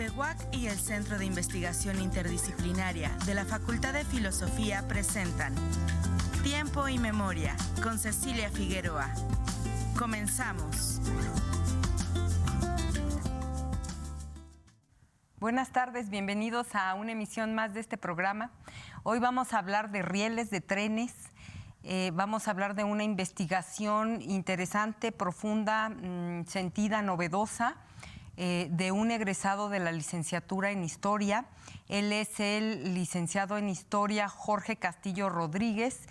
IBEWAC y el Centro de Investigación Interdisciplinaria de la Facultad de Filosofía presentan Tiempo y Memoria con Cecilia Figueroa. Comenzamos. Buenas tardes, bienvenidos a una emisión más de este programa. Hoy vamos a hablar de rieles, de trenes. Vamos a hablar de una investigación interesante, profunda, sentida, novedosa, de un egresado de la licenciatura en Historia. Él es el licenciado en Historia Jorge Castillo Rodríguez,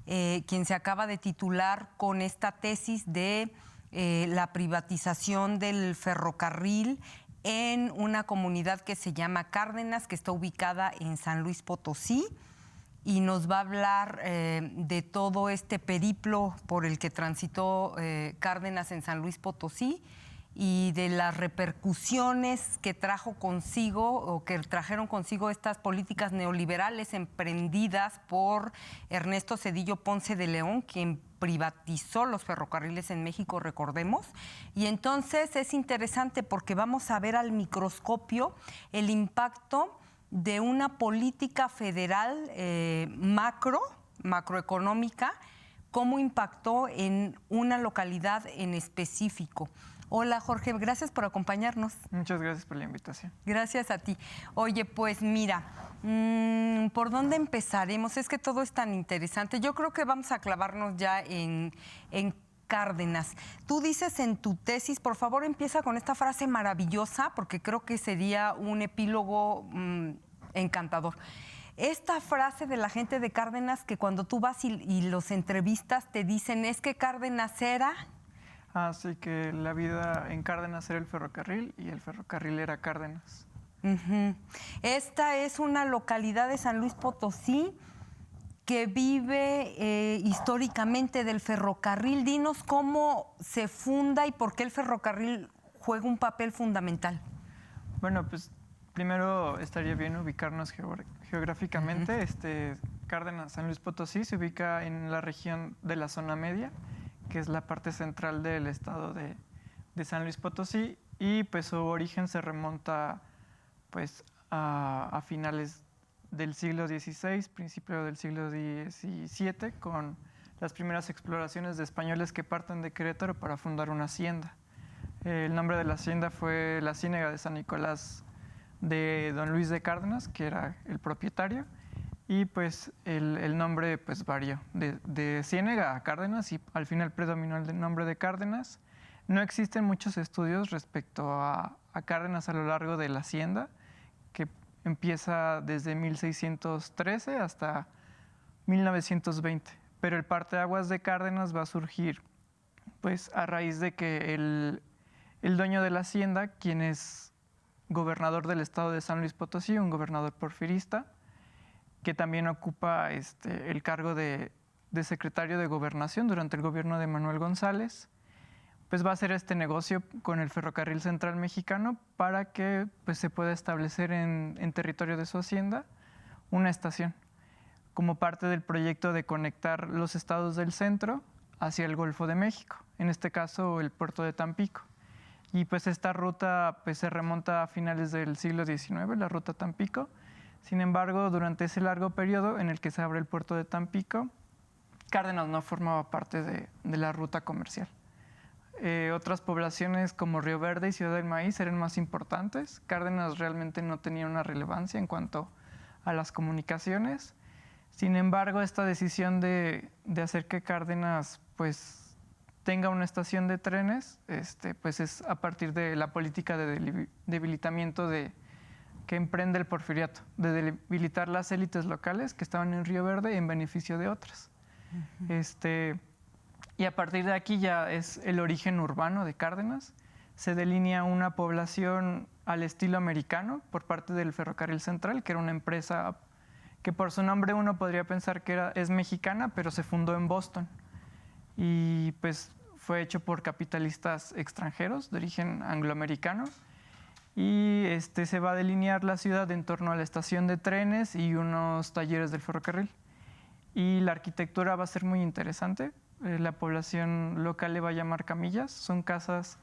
quien se acaba de titular con esta tesis de la privatización del ferrocarril en una comunidad que se llama Cárdenas, que está ubicada en San Luis Potosí, y nos va a hablar de todo este periplo por el que transitó Cárdenas en San Luis Potosí y de las repercusiones que trajo consigo o que trajeron consigo estas políticas neoliberales emprendidas por Ernesto Zedillo Ponce de León, quien privatizó los ferrocarriles en México, recordemos. Y entonces es interesante porque vamos a ver al microscopio el impacto de una política federal macroeconómica, cómo impactó en una localidad en específico. Hola Jorge, gracias por acompañarnos. Muchas gracias por la invitación. Gracias a ti. Oye, pues mira, ¿por dónde empezaremos? Es que todo es tan interesante. Yo creo que vamos a clavarnos ya en Cárdenas. Tú dices en tu tesis, por favor empieza con esta frase maravillosa, porque creo que sería un epílogo encantador. Esta frase de la gente de Cárdenas, que cuando tú vas y los entrevistas te dicen, es que Cárdenas era... Así que la vida en Cárdenas era el ferrocarril y el ferrocarril era Cárdenas. Esta es una localidad de San Luis Potosí que vive históricamente del ferrocarril. Dinos cómo se funda y por qué el ferrocarril juega un papel fundamental. Bueno, pues primero estaría bien ubicarnos geográficamente. Cárdenas, San Luis Potosí, se ubica en la región de la zona media, que es la parte central del estado de San Luis Potosí, y pues su origen se remonta pues a finales del siglo XVI, principio del siglo XVII, con las primeras exploraciones de españoles que parten de Querétaro para fundar una hacienda. El nombre de la hacienda fue la Ciénega de San Nicolás de don Luis de Cárdenas, que era el propietario, y pues el nombre pues varió de Ciénega a Cárdenas, y al final predominó el nombre de Cárdenas. No existen muchos estudios respecto a Cárdenas a lo largo de la hacienda, que empieza desde 1613 hasta 1920, pero el parteaguas de Cárdenas va a surgir pues a raíz de que el dueño de la hacienda, quien es gobernador del estado de San Luis Potosí, un gobernador porfirista, que también ocupa el cargo de secretario de Gobernación durante el gobierno de Manuel González, pues va a hacer este negocio con el Ferrocarril Central Mexicano para que pues, se pueda establecer en territorio de su hacienda una estación, como parte del proyecto de conectar los estados del centro hacia el Golfo de México, en este caso el puerto de Tampico. Y pues esta ruta pues, se remonta a finales del siglo XIX, la ruta Tampico. Sin embargo, durante ese largo periodo en el que se abre el puerto de Tampico, Cárdenas no formaba parte de la ruta comercial. Otras poblaciones como Río Verde y Ciudad del Maíz eran más importantes. Cárdenas realmente no tenía una relevancia en cuanto a las comunicaciones. Sin embargo, esta decisión de hacer que Cárdenas pues, tenga una estación de trenes pues es a partir de la política de debilitamiento que emprende el porfiriato, de debilitar las élites locales que estaban en Río Verde en beneficio de otras. Y a partir de aquí ya es el origen urbano de Cárdenas. Se delinea una población al estilo americano por parte del Ferrocarril Central, que era una empresa que por su nombre uno podría pensar que es mexicana, pero se fundó en Boston. Y pues fue hecho por capitalistas extranjeros de origen angloamericano. Y se va a delinear la ciudad en torno a la estación de trenes y unos talleres del ferrocarril. Y la arquitectura va a ser muy interesante. La población local le va a llamar camillas. Son casas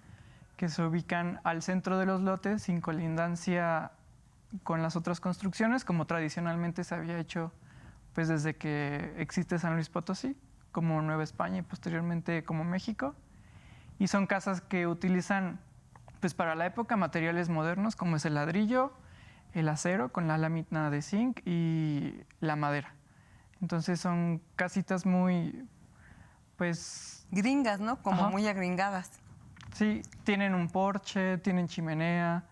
que se ubican al centro de los lotes sin colindancia con las otras construcciones, como tradicionalmente se había hecho pues desde que existe San Luis Potosí, como Nueva España y posteriormente como México. Y son casas que utilizan pues para la época materiales modernos como es el ladrillo, el acero con la lámina de zinc y la madera. Entonces son casitas muy pues gringas, ¿no? Como Ajá. muy agringadas. Sí, tienen un porche, tienen chimenea,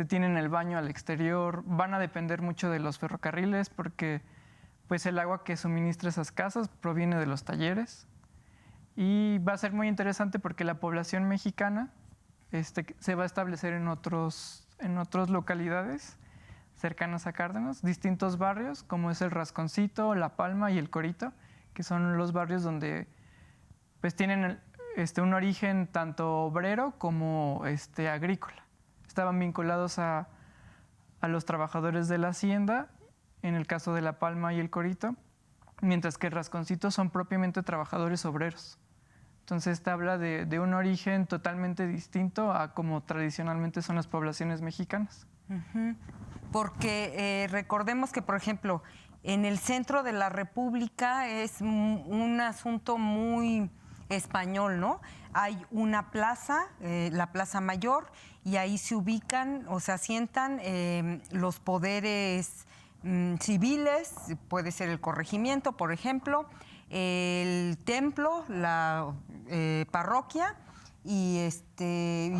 tienen el baño al exterior, van a depender mucho de los ferrocarriles porque pues el agua que suministra esas casas proviene de los talleres y va a ser muy interesante porque la población mexicana se va a establecer en otras localidades cercanas a Cárdenas, distintos barrios como es el Rasconcito, La Palma y el Corito, que son los barrios donde pues tienen un origen tanto obrero como agrícola. Estaban vinculados a los trabajadores de la hacienda, en el caso de La Palma y el Corito, mientras que el Rasconcito son propiamente trabajadores obreros. Entonces, esta habla de un origen totalmente distinto a como tradicionalmente son las poblaciones mexicanas. Uh-huh. Porque recordemos que, por ejemplo, en el centro de la República es un asunto muy español, ¿no? Hay una plaza, la Plaza Mayor, y ahí se ubican o se asientan los poderes civiles, puede ser el corregimiento, por ejemplo, el templo, la parroquia y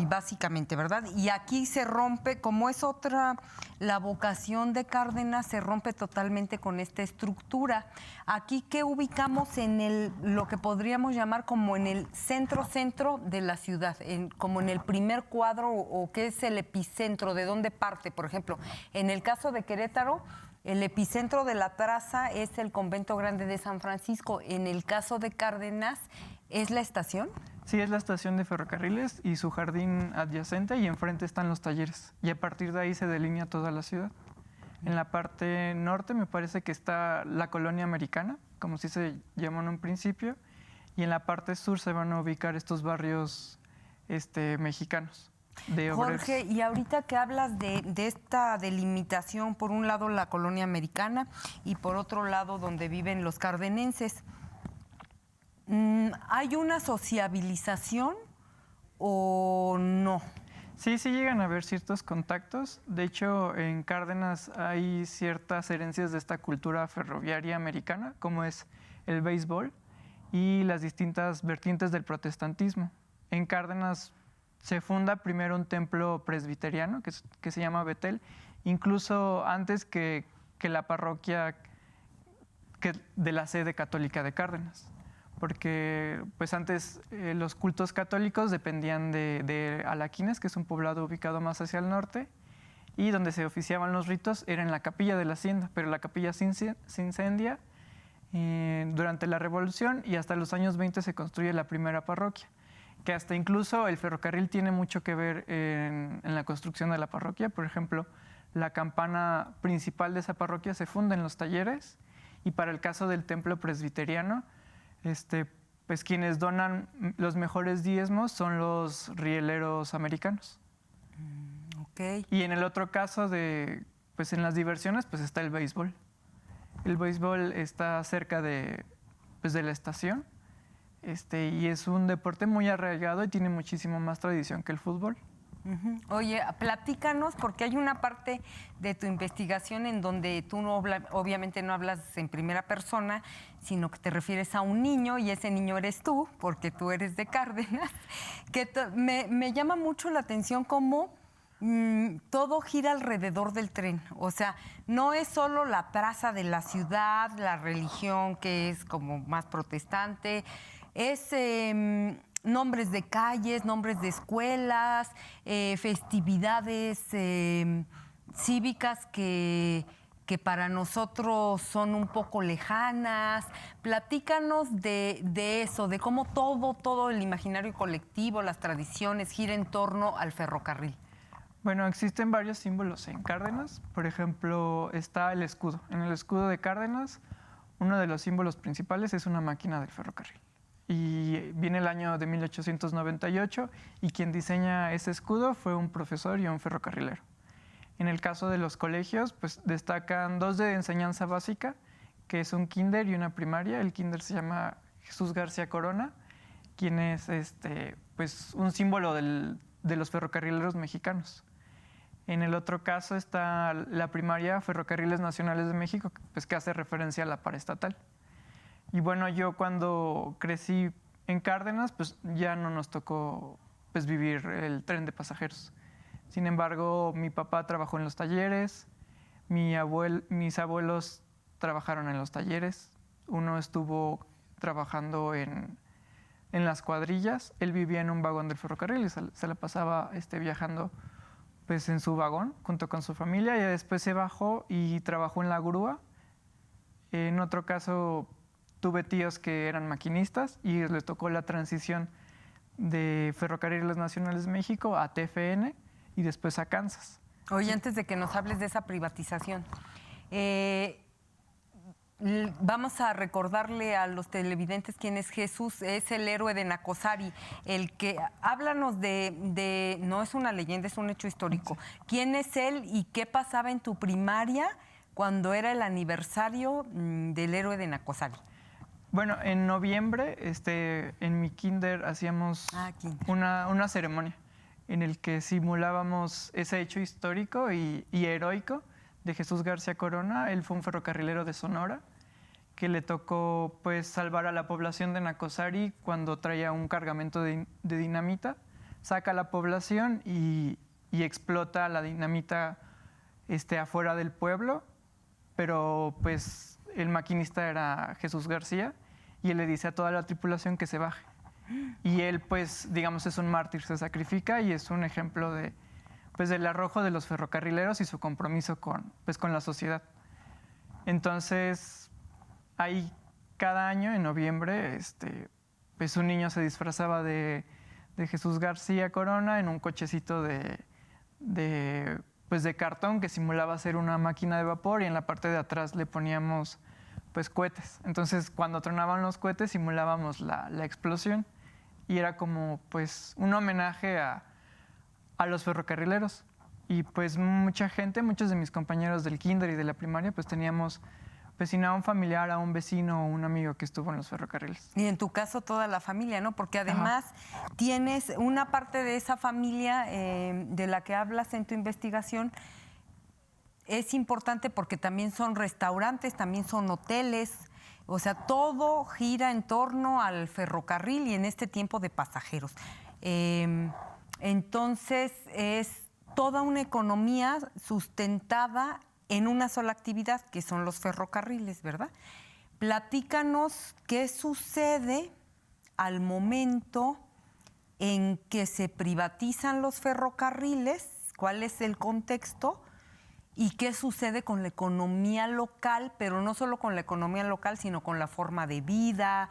básicamente, ¿verdad? Y aquí se rompe, como es otra, la vocación de Cárdenas se rompe totalmente con esta estructura. Aquí, ¿qué ubicamos en lo que podríamos llamar como en el centro de la ciudad? Como en el primer cuadro, o qué es el epicentro, ¿de dónde parte? Por ejemplo, en el caso de Querétaro, el epicentro de la traza es el Convento Grande de San Francisco. En el caso de Cárdenas, ¿es la estación? Sí, es la estación de ferrocarriles y su jardín adyacente, y enfrente están los talleres. Y a partir de ahí se delinea toda la ciudad. En la parte norte me parece que está la colonia americana, como si se llamó en un principio, y en la parte sur se van a ubicar estos barrios mexicanos. Jorge, y ahorita que hablas de esta delimitación, por un lado la colonia americana y por otro lado donde viven los cardenenses, ¿hay una sociabilización o no? Sí, sí llegan a haber ciertos contactos. De hecho, en Cárdenas hay ciertas herencias de esta cultura ferroviaria americana, como es el béisbol y las distintas vertientes del protestantismo. En Cárdenas se funda primero un templo presbiteriano que se llama Betel, incluso antes que la parroquia de la sede católica de Cárdenas, porque pues antes los cultos católicos dependían de Alaquines, que es un poblado ubicado más hacia el norte, y donde se oficiaban los ritos era en la capilla de la hacienda, pero la capilla se incendia durante la Revolución y hasta los años 20 se construye la primera parroquia, que hasta incluso el ferrocarril tiene mucho que ver en la construcción de la parroquia. Por ejemplo, la campana principal de esa parroquia se funda en los talleres, y para el caso del templo presbiteriano, pues quienes donan los mejores diezmos son los rieleros americanos. Okay. Y en el otro caso pues en las diversiones, pues está el béisbol. El béisbol está cerca de la estación. Y es un deporte muy arraigado y tiene muchísimo más tradición que el fútbol. Uh-huh. Oye, platícanos, porque hay una parte de tu investigación en donde tú obviamente no hablas en primera persona, sino que te refieres a un niño, y ese niño eres tú, porque tú eres de Cárdenas, que me llama mucho la atención cómo todo gira alrededor del tren. O sea, no es solo la plaza de la ciudad, la religión que es como más protestante, es nombres de calles, nombres de escuelas, festividades cívicas que para nosotros son un poco lejanas. Platícanos de eso, de cómo todo el imaginario colectivo, las tradiciones, gira en torno al ferrocarril. Bueno, existen varios símbolos en Cárdenas. Por ejemplo, está el escudo. En el escudo de Cárdenas, uno de los símbolos principales es una máquina del ferrocarril. y viene el año de 1898 y quien diseña ese escudo fue un profesor y un ferrocarrilero. En el caso de los colegios, pues destacan 2 de enseñanza básica, que es un kinder y una primaria. El kinder se llama Jesús García Corona, quien es pues un símbolo de los ferrocarrileros mexicanos. En el otro caso está la primaria Ferrocarriles Nacionales de México, pues que hace referencia a la paraestatal. Y bueno, yo cuando crecí en Cárdenas, pues ya no nos tocó pues vivir el tren de pasajeros. Sin embargo, mi papá trabajó en los talleres, mis abuelos trabajaron en los talleres, uno estuvo trabajando en las cuadrillas, él vivía en un vagón del ferrocarril y se la pasaba viajando pues en su vagón junto con su familia, y después se bajó y trabajó en la grúa. En otro caso tuve tíos que eran maquinistas y les tocó la transición de Ferrocarriles Nacionales de México a TFN y después a Kansas. Oye, antes de que nos hables de esa privatización, vamos a recordarle a los televidentes quién es Jesús. Es el héroe de Nacozari, el que háblanos de no es una leyenda, es un hecho histórico. ¿Quién es él y qué pasaba en tu primaria cuando era el aniversario del héroe de Nacozari? Bueno, en noviembre, en mi kinder hacíamos una ceremonia en el que simulábamos ese hecho histórico y heroico de Jesús García Corona. Él fue un ferrocarrilero de Sonora que le tocó pues salvar a la población de Nacozari cuando traía un cargamento de dinamita, saca a la población y explota la dinamita afuera del pueblo, pero pues el maquinista era Jesús García y él le dice a toda la tripulación que se baje. Y él, pues, digamos, es un mártir, se sacrifica y es un ejemplo del arrojo de los ferrocarrileros y su compromiso con la sociedad. Entonces, ahí cada año, en noviembre, pues un niño se disfrazaba de Jesús García Corona en un cochecito de cartón que simulaba ser una máquina de vapor, y en la parte de atrás le poníamos pues cohetes. Entonces, cuando tronaban los cohetes, simulábamos la explosión y era como pues un homenaje a los ferrocarrileros. Y pues mucha gente, muchos de mis compañeros del kinder y de la primaria, pues teníamos a un familiar, a un vecino o un amigo que estuvo en los ferrocarriles. Y en tu caso toda la familia, ¿no? Porque además tienes una parte de esa familia de la que hablas en tu investigación. Es importante porque también son restaurantes, también son hoteles, o sea, todo gira en torno al ferrocarril y en este tiempo de pasajeros. Entonces, es toda una economía sustentada en una sola actividad, que son los ferrocarriles, ¿verdad? Platícanos qué sucede al momento en que se privatizan los ferrocarriles, cuál es el contexto y qué sucede con la economía local, pero no solo con la economía local, sino con la forma de vida,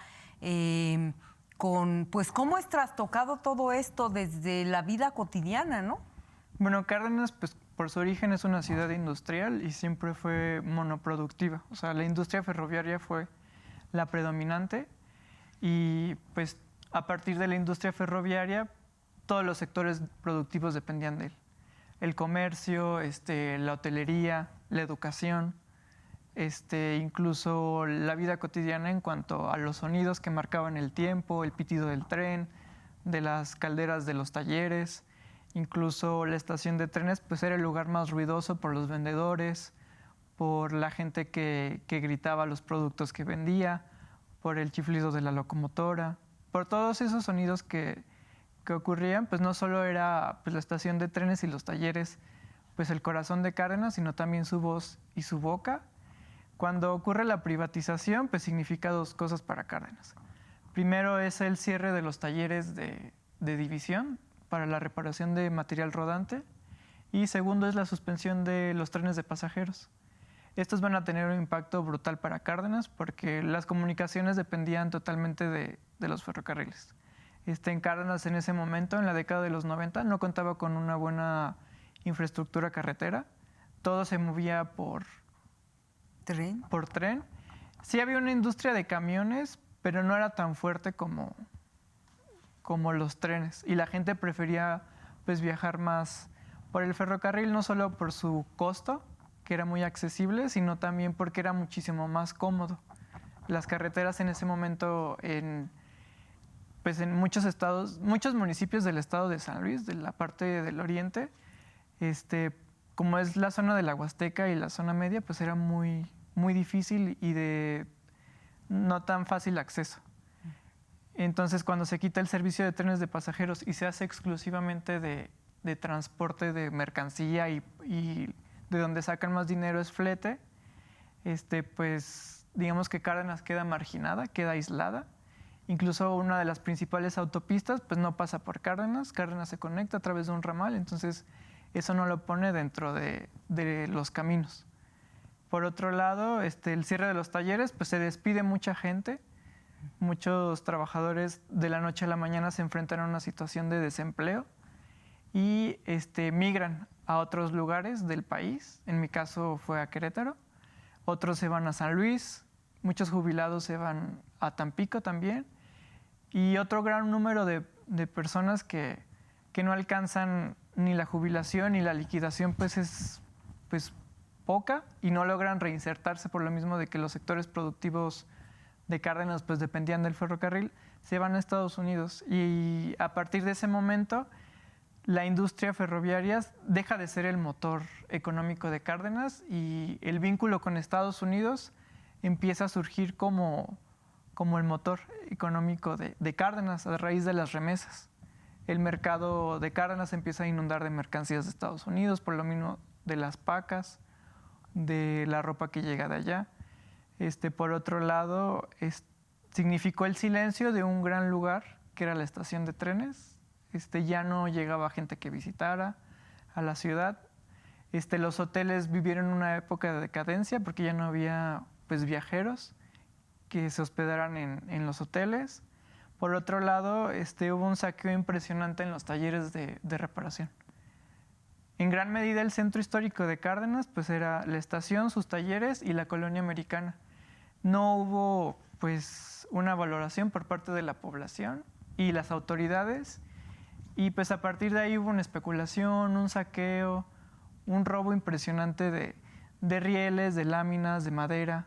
pues cómo es trastocado todo esto desde la vida cotidiana, ¿no? Bueno, Cárdenas, pues por su origen es una ciudad industrial y siempre fue monoproductiva. O sea, la industria ferroviaria fue la predominante y pues a partir de la industria ferroviaria todos los sectores productivos dependían de él. El comercio, la hotelería, la educación, incluso la vida cotidiana en cuanto a los sonidos que marcaban el tiempo, el pitido del tren, de las calderas de los talleres. Incluso la estación de trenes pues era el lugar más ruidoso por los vendedores, por la gente que gritaba los productos que vendía, por el chiflido de la locomotora, por todos esos sonidos que ocurrían. Pues no solo era pues la estación de trenes y los talleres pues el corazón de Cárdenas, sino también su voz y su boca. Cuando ocurre la privatización, pues significa 2 cosas para Cárdenas. Primero es el cierre de los talleres de división para la reparación de material rodante, y segundo es la suspensión de los trenes de pasajeros. Estos van a tener un impacto brutal para Cárdenas porque las comunicaciones dependían totalmente de los ferrocarriles. En Cárdenas en ese momento, en la década de los 90, no contaba con una buena infraestructura carretera. Todo se movía por tren. Sí había una industria de camiones, pero no era tan fuerte como los trenes. Y la gente prefería pues viajar más por el ferrocarril, no solo por su costo, que era muy accesible, sino también porque era muchísimo más cómodo. Las carreteras en ese momento pues en muchos estados, muchos municipios del estado de San Luis, de la parte del oriente, como es la zona de la Huasteca y la zona media, pues era muy, muy difícil y de no tan fácil acceso. Entonces, cuando se quita el servicio de trenes de pasajeros y se hace exclusivamente de transporte de mercancía y de donde sacan más dinero es flete, pues digamos que Cárdenas queda marginada, queda aislada. Incluso una de las principales autopistas pues no pasa por Cárdenas, Cárdenas se conecta a través de un ramal, entonces eso no lo pone dentro de los caminos. Por otro lado, el cierre de los talleres, pues se despide mucha gente, muchos trabajadores de la noche a la mañana se enfrentan a una situación de desempleo y migran a otros lugares del país, en mi caso fue a Querétaro, otros se van a San Luis, muchos jubilados se van a Tampico también, y otro gran número de personas que no alcanzan ni la jubilación ni la liquidación, pues es pues poca y no logran reinsertarse por lo mismo de que los sectores productivos de Cárdenas pues dependían del ferrocarril, se van a Estados Unidos y a partir de ese momento la industria ferroviaria deja de ser el motor económico de Cárdenas y el vínculo con Estados Unidos empieza a surgir como el motor económico de Cárdenas a raíz de las remesas. El mercado de Cárdenas empieza a inundar de mercancías de Estados Unidos, por lo mismo de las pacas, de la ropa que llega de allá. Por otro lado, significó el silencio de un gran lugar que era la estación de trenes. Ya no llegaba gente que visitara a la ciudad. Los hoteles vivieron una época de decadencia porque ya no había pues, viajeros que se hospedaran en los hoteles. Por otro lado, hubo un saqueo impresionante en los talleres de reparación. En gran medida el centro histórico de Cárdenas pues, era la estación, sus talleres y la colonia americana. No hubo pues, una valoración por parte de la población y las autoridades y pues, a partir de ahí hubo una especulación, un saqueo, un robo impresionante de rieles, de láminas, de madera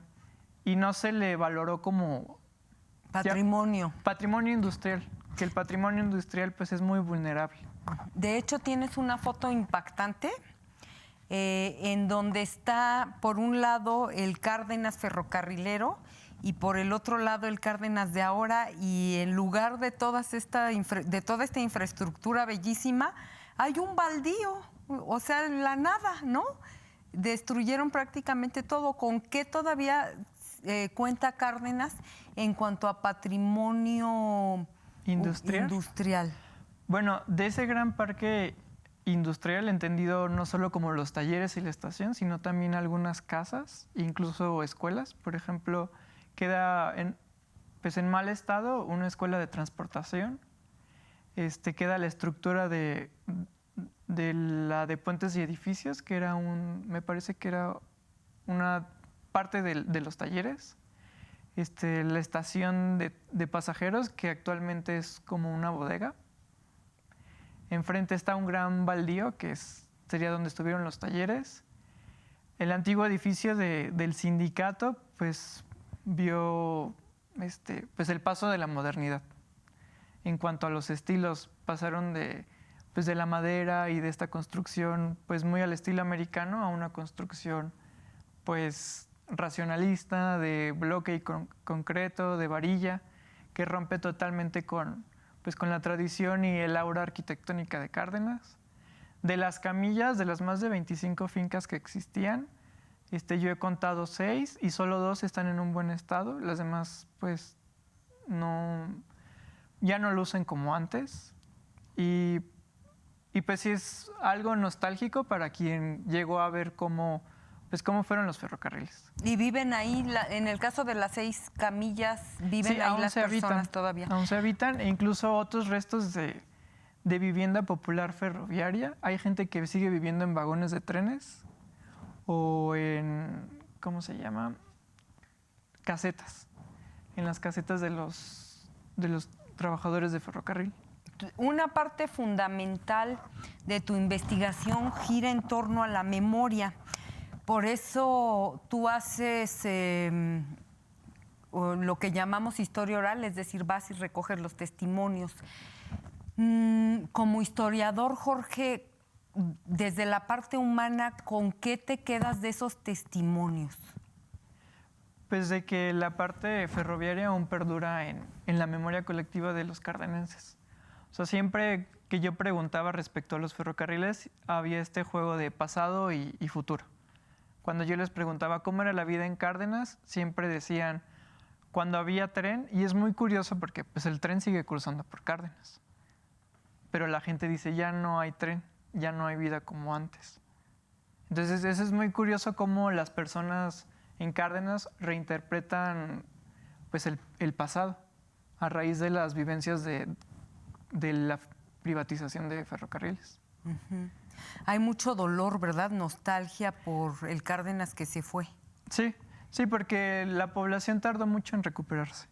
y no se le valoró como patrimonio. Patrimonio industrial, que el patrimonio industrial pues, es muy vulnerable. De hecho, tienes una foto impactante en donde está, por un lado, el Cárdenas ferrocarrilero y por el otro lado, el Cárdenas de ahora. Y en lugar de toda esta infraestructura bellísima, hay un baldío, o sea, la nada, ¿no? Destruyeron prácticamente todo. ¿Con qué todavía cuenta Cárdenas en cuanto a patrimonio industrial? Bueno, de ese gran parque industrial, entendido no solo como los talleres y la estación, sino también algunas casas, incluso escuelas. Por ejemplo, queda en mal estado una escuela de transportación. Queda la estructura de la de puentes y edificios, que era me parece que era una parte de los talleres. La estación de pasajeros, que actualmente es como una bodega. Enfrente está un gran baldío, que sería donde estuvieron los talleres. El antiguo edificio del sindicato, pues, vio pues, el paso de la modernidad. En cuanto a los estilos, pasaron de la madera y de esta construcción, pues, muy al estilo americano, a una construcción, pues, racionalista, de bloque y concreto, de varilla, que rompe totalmente con la tradición y el aura arquitectónica de Cárdenas. De las camillas, de las más de 25 fincas que existían, yo he contado 6 y solo 2 están en un buen estado. Las demás, pues, ya no lucen como antes. Y pues sí es algo nostálgico para quien llegó a ver cómo fueron los ferrocarriles. ¿Y viven ahí, en el caso de las 6 camillas, viven sí, ahí las personas habitan, todavía? Aún se habitan, e incluso otros restos de vivienda popular ferroviaria. Hay gente que sigue viviendo en vagones de trenes o en, ¿cómo se llama? Casetas. en las casetas de los trabajadores de ferrocarril. Una parte fundamental de tu investigación gira en torno a la memoria. Por eso tú haces lo que llamamos historia oral, es decir, vas y recoges los testimonios. Como historiador, Jorge, desde la parte humana, ¿con qué te quedas de esos testimonios? Pues de que la parte ferroviaria aún perdura en la memoria colectiva de los cardenenses. O sea, siempre que yo preguntaba respecto a los ferrocarriles, había este juego de pasado y futuro. Cuando yo les preguntaba cómo era la vida en Cárdenas, siempre decían cuando había tren, y es muy curioso porque pues, el tren sigue cruzando por Cárdenas. Pero la gente dice, ya no hay tren, ya no hay vida como antes. Entonces, eso es muy curioso cómo las personas en Cárdenas reinterpretan pues, el pasado a raíz de las vivencias de la privatización de ferrocarriles. Uh-huh. Hay mucho dolor, ¿verdad? Nostalgia por el Cárdenas que se fue. Sí, porque la población tardó mucho en recuperarse,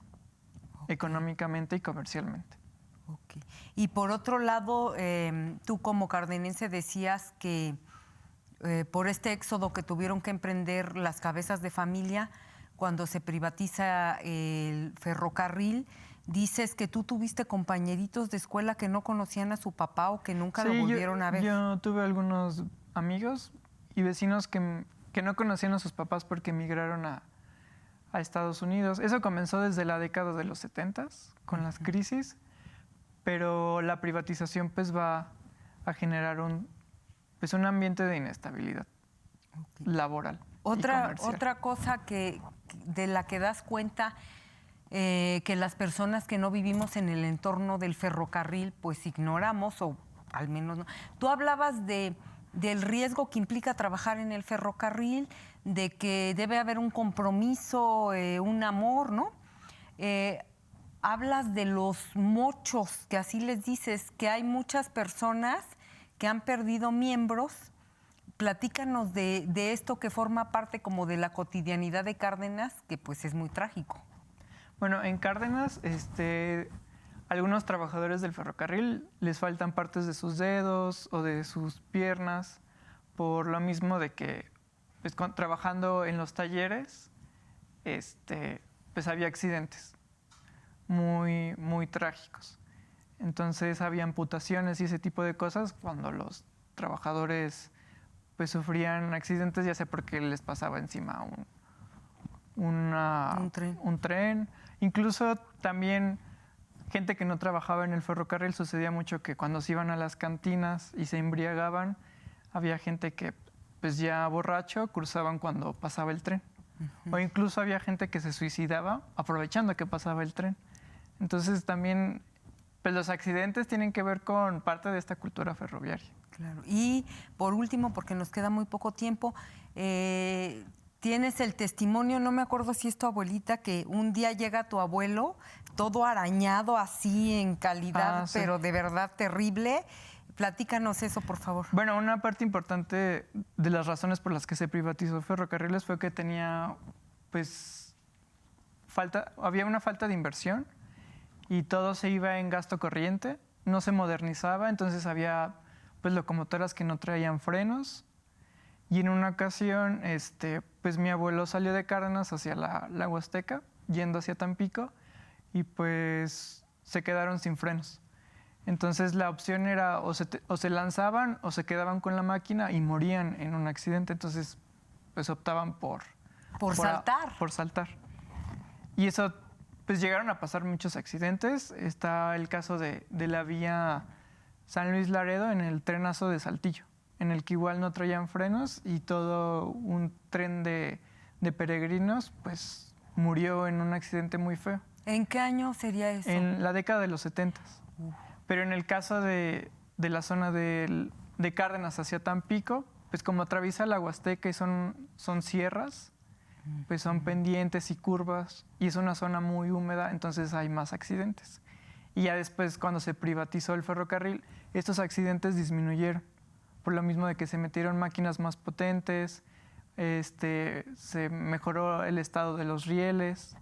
económicamente y comercialmente. Okay. Y por otro lado, tú como cardenense decías que por este éxodo que tuvieron que emprender las cabezas de familia cuando se privatiza el ferrocarril, dices que tú tuviste compañeritos de escuela que no conocían a su papá o que nunca lo volvieron a ver. Yo tuve algunos amigos y vecinos que no conocían a sus papás porque emigraron a Estados Unidos. Eso comenzó desde la década de los 70s con las crisis, pero la privatización pues va a generar un ambiente de inestabilidad laboral. Otra cosa de la que das cuenta que las personas que no vivimos en el entorno del ferrocarril pues ignoramos, o al menos no. Tú hablabas del riesgo que implica trabajar en el ferrocarril, de que debe haber un compromiso, un amor, ¿no? Hablas de los mochos, que así les dices, que hay muchas personas que han perdido miembros. Platícanos de esto que forma parte como de la cotidianidad de Cárdenas, que pues es muy trágico. Bueno, en Cárdenas, algunos trabajadores del ferrocarril les faltan partes de sus dedos o de sus piernas, por lo mismo de que pues, trabajando en los talleres, pues había accidentes muy, muy trágicos. Entonces había amputaciones y ese tipo de cosas cuando los trabajadores pues sufrían accidentes, ya sea porque les pasaba encima un tren. Incluso también gente que no trabajaba en el ferrocarril, sucedía mucho que cuando se iban a las cantinas y se embriagaban, había gente que pues ya borracho cruzaban cuando pasaba el tren. Uh-huh. O incluso había gente que se suicidaba aprovechando que pasaba el tren. Entonces también pues los accidentes tienen que ver con parte de esta cultura ferroviaria. Claro. Y por último, porque nos queda muy poco tiempo, tienes el testimonio, no me acuerdo si es tu abuelita, que un día llega tu abuelo todo arañado así en calidad, sí, pero de verdad terrible. Platícanos eso, por favor. Bueno, una parte importante de las razones por las que se privatizó ferrocarriles fue que tenía, pues, había una falta de inversión y todo se iba en gasto corriente, no se modernizaba, entonces había pues locomotoras que no traían frenos. Y en una ocasión, pues mi abuelo salió de Cárdenas hacia la Huasteca, yendo hacia Tampico, y pues se quedaron sin frenos. Entonces la opción era o se lanzaban o se quedaban con la máquina y morían en un accidente. Entonces pues optaban por saltar. Por saltar. Y eso, pues llegaron a pasar muchos accidentes. Está el caso de la vía San Luis Laredo en el trenazo de Saltillo, en el que igual no traían frenos y todo un tren de peregrinos pues murió en un accidente muy feo. ¿En qué año sería eso? En la década de los 70. Pero en el caso de la zona de Cárdenas hacia Tampico, pues como atraviesa la Huasteca y son sierras, pues son pendientes y curvas y es una zona muy húmeda, entonces hay más accidentes. Y ya después, cuando se privatizó el ferrocarril, estos accidentes disminuyeron, por lo mismo de que se metieron máquinas más potentes, se mejoró el estado de los rieles,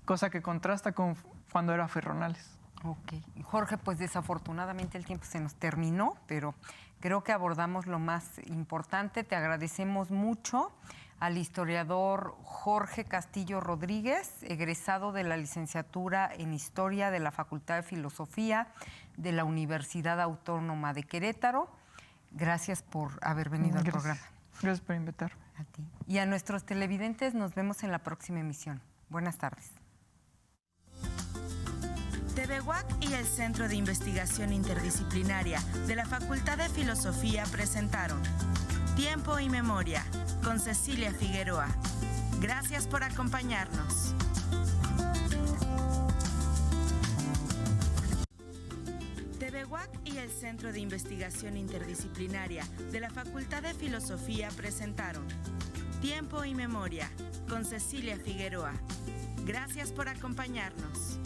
cosa que contrasta con cuando era Ferronales. Ok. Jorge, pues desafortunadamente el tiempo se nos terminó, pero creo que abordamos lo más importante. Te agradecemos mucho al historiador Jorge Castillo Rodríguez, egresado de la licenciatura en Historia de la Facultad de Filosofía de la Universidad Autónoma de Querétaro. Gracias por haber venido al programa. Gracias por invitarme. A ti. Y a nuestros televidentes, nos vemos en la próxima emisión. Buenas tardes. TVUAC y el Centro de Investigación Interdisciplinaria de la Facultad de Filosofía presentaron Tiempo y Memoria con Cecilia Figueroa. Gracias por acompañarnos. TVUAC y el Centro de Investigación Interdisciplinaria de la Facultad de Filosofía presentaron Tiempo y Memoria con Cecilia Figueroa. Gracias por acompañarnos.